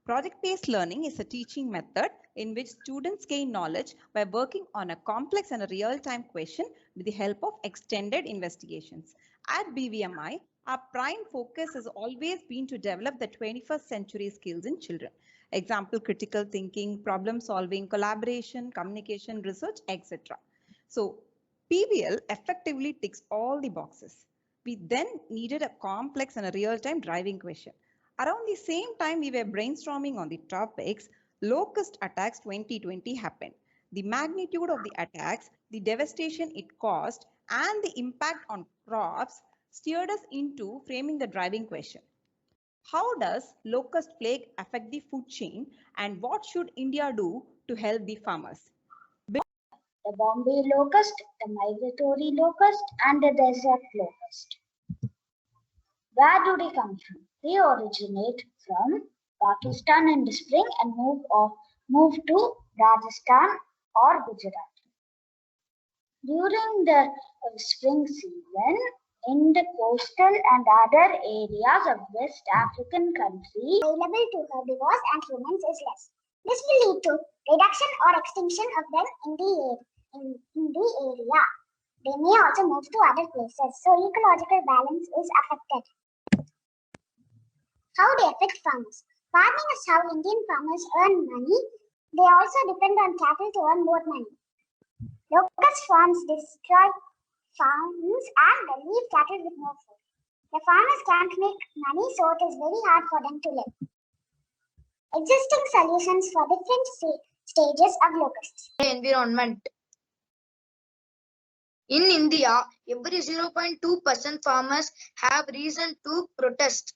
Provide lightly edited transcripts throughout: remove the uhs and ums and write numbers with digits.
Project-based learning is a teaching method in which students gain knowledge by working on a complex and a real-time question with the help of extended investigations. At BVMI, our prime focus has always been to develop the 21st century skills in children. Example, critical thinking, problem solving, collaboration, communication, research, etc. So PBL effectively ticks all the boxes. We then needed a complex and a real-time driving question. Around the same time we were brainstorming on the topics, locust attacks 2020 happened. The magnitude of the attacks, the devastation it caused, and the impact on crops steered us into framing the driving question. How does locust plague affect the food chain, and what should India do to help the farmers? The Bombay locust, the migratory locust, and the desert locust. Where do they come from? They originate from Pakistan in the spring and move to Rajasthan or Gujarat. During the spring season, in the coastal and other areas of West African countries, available to herbivores and humans is less. This will lead to reduction or extinction of them in the area. They may also move to other places, so ecological balance is affected. How they affect farmers. Farming is how Indian farmers earn money. They also depend on cattle to earn more money. Locust swarms destroy farms and leave cattle with no food. The farmers can't make money, so it is very hard for them to live. Existing solutions for different stages of locusts. Environment. In India, every 0.2% farmers have reason to protest.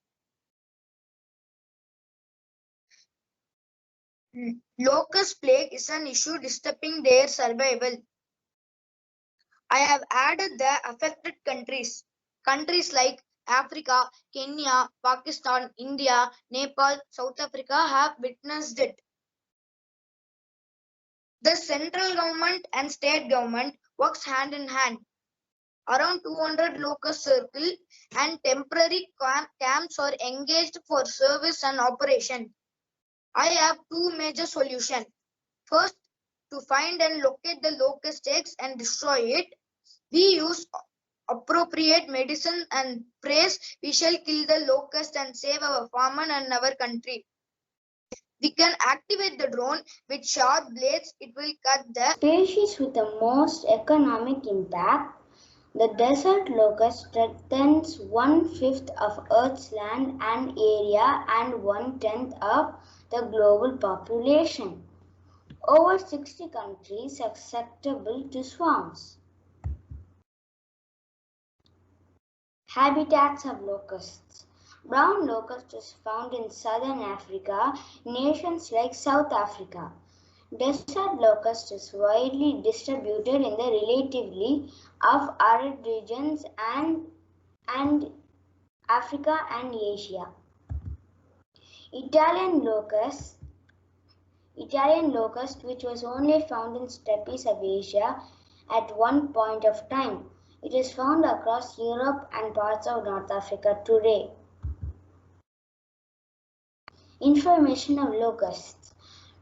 Locust plague is an issue disturbing their survival. I have added the affected countries. Countries like Africa, Kenya, Pakistan, India, Nepal, South Africa have witnessed it. The central government and state government works hand in hand. Around 200 locust circle and temporary camps are engaged for service and operation. I have two major solutions. First, to find and locate the locust eggs and destroy it. We use appropriate medicine and praise we shall kill the locust and save our farmer and our country. We can activate the drone with sharp blades. It will cut the species with the most economic impact. The desert locust threatens 1/5 of Earth's land and area and 1/10 of the global population. Over 60 countries are susceptible to swarms. Habitats of locusts. Brown locust is found in southern Africa, nations like South Africa. Desert locust is widely distributed in the relatively of arid regions and Africa and Asia. Italian locust, which was only found in steppes of Asia at one point of time. It is found across Europe and parts of North Africa today. Information of locusts.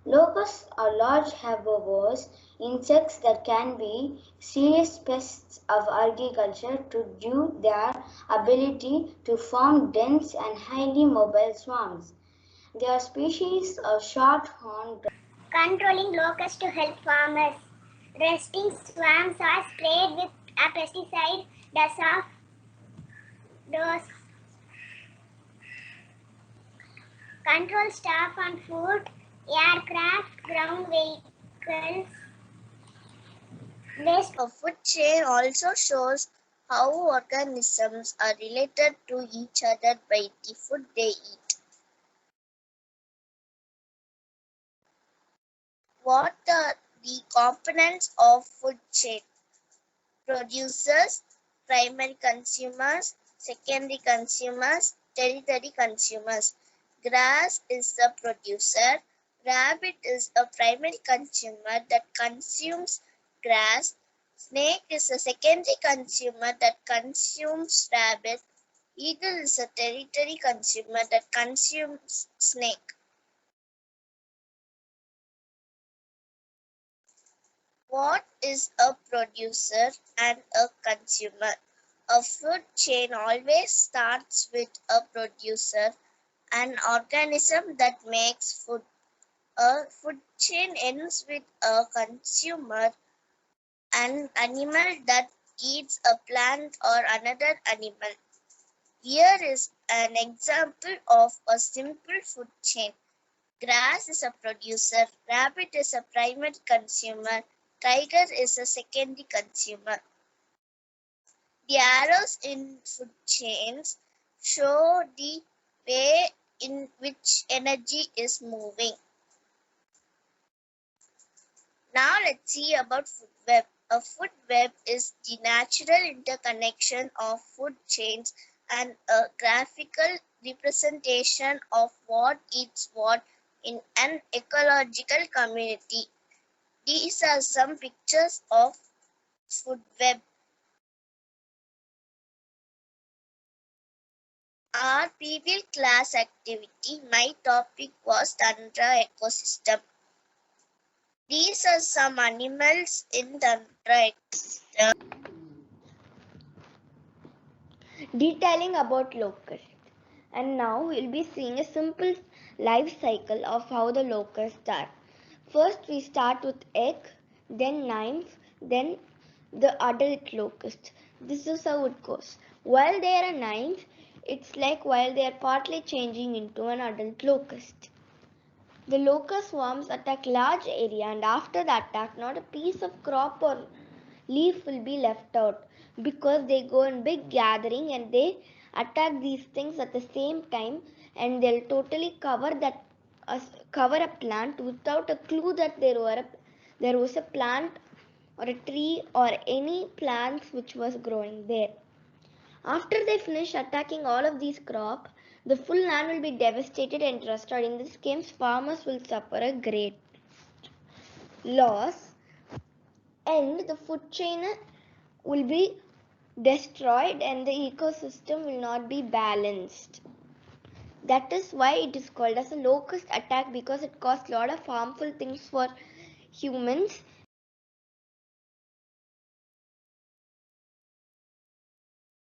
Locusts are large herbivores, insects that can be serious pests of agriculture due to their ability to form dense and highly mobile swarms. They are species of short-horned. Controlling locusts to help farmers. Resting swarms are sprayed with a pesticide dose. Control staff on foot, aircraft, ground vehicles. Waste A food chain also shows how organisms are related to each other by the food they eat. What are the components of food chain? Producers, primary consumers, secondary consumers, tertiary consumers. Grass is the producer. Rabbit is a primary consumer that consumes grass. Snake is a secondary consumer that consumes rabbit. Eagle is a tertiary consumer that consumes snake. What is a producer and a consumer? A food chain always starts with a producer, an organism that makes food. A food chain ends with a consumer, an animal that eats a plant or another animal. Here is an example of a simple food chain. Grass is a producer, rabbit is a primary consumer, tiger is a secondary consumer. The arrows in food chains show the way in which energy is moving. Now let's see about food web. A food web is the natural interconnection of food chains and a graphical representation of what eats what in an ecological community. These are some pictures of food web. Our previous class activity, my topic was Tundra ecosystem. These are some animals in Tundra ecosystem. Detailing about locusts. And now we'll be seeing a simple life cycle of how the locusts are. First we start with egg, then nymph, then the adult locust. This is how it goes. While they are a nymph, it's like while they are partly changing into an adult locust. The locust swarms attack large area, and after the attack not a piece of crop or leaf will be left out, because they go in big gathering and they attack these things at the same time, and they'll totally cover a plant without a clue that there was a plant or a tree or any plants which was growing there. After they finish attacking all of these crops, the full land will be devastated and destroyed. In this case, farmers will suffer a great loss, and the food chain will be destroyed and the ecosystem will not be balanced. That is why it is called as a locust attack, because it caused a lot of harmful things for humans